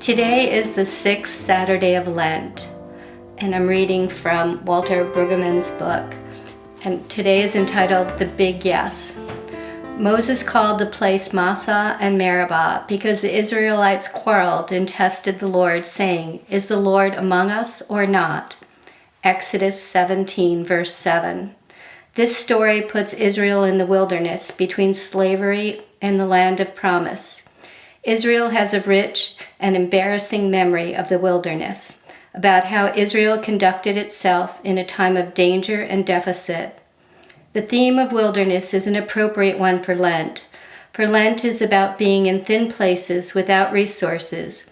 Today is the sixth Saturday of Lent, and I'm reading from Walter Brueggemann's book, and today is entitled The Big Yes. Moses called the place Massah and Meribah because the Israelites quarreled and tested the Lord, saying, "Is the Lord among us or not?" Exodus 17, verse 7. This story puts Israel in the wilderness between slavery and the land of promise. Israel has a rich and embarrassing memory of the wilderness, about how Israel conducted itself in a time of danger and deficit. The theme of wilderness is an appropriate one for Lent, for Lent is about being in thin places without resources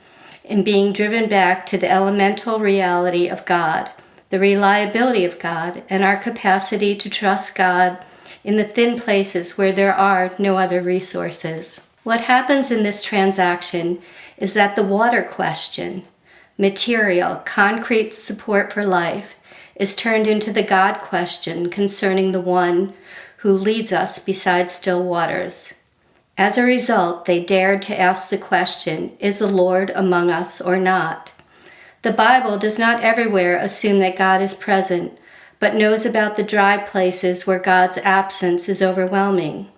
and being driven back to the elemental reality of God, the reliability of God, and our capacity to trust God in the thin places where there are no other resources. What happens in this transaction is that the water question, material, concrete support for life, is turned into the God question concerning the one who leads us beside still waters. As a result, they dared to ask the question, "Is the Lord among us or not?" The Bible does not everywhere assume that God is present, but knows about the dry places where God's absence is overwhelming.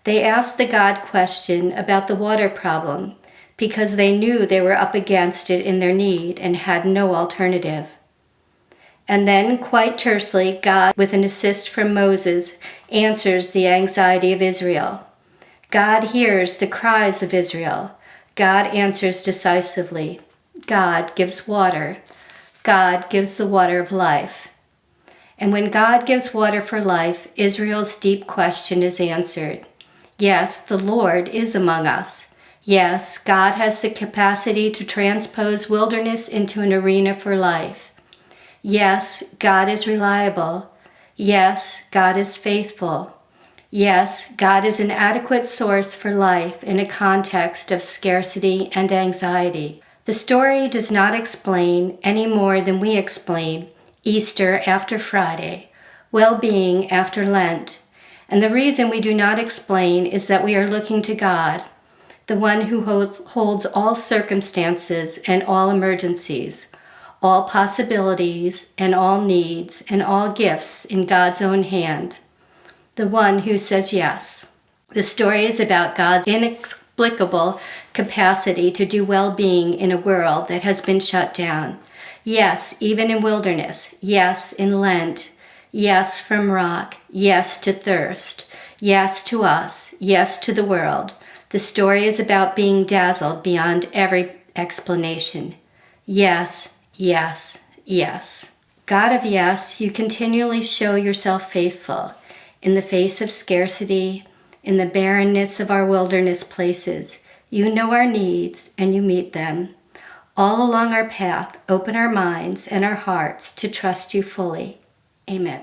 They asked the God question about the water problem because they knew they were up against it in their need and had no alternative. And then, quite tersely, God, with an assist from Moses, answers the anxiety of Israel. God hears the cries of Israel. God answers decisively. God gives water. God gives the water of life. And when God gives water for life, Israel's deep question is answered. Yes, the Lord is among us. Yes, God has the capacity to transpose wilderness into an arena for life. Yes, God is reliable. Yes, God is faithful. Yes, God is an adequate source for life in a context of scarcity and anxiety. The story does not explain, any more than we explain, Easter after Friday, well-being after Lent. And the reason we do not explain is that we are looking to God, the one who holds all circumstances and all emergencies, all possibilities and all needs and all gifts in God's own hand, the one who says yes. The story is about God's inexplicable capacity to do well-being in a world that has been shut down. Yes, even in wilderness. Yes, in Lent. Yes, from rock. Yes, to thirst. Yes, to us. Yes, to the world. The story is about being dazzled beyond every explanation. Yes, yes, yes. God of yes, you continually show yourself faithful in the face of scarcity, in the barrenness of our wilderness places. You know our needs and you meet them. All along our path, open our minds and our hearts to trust you fully. Amen.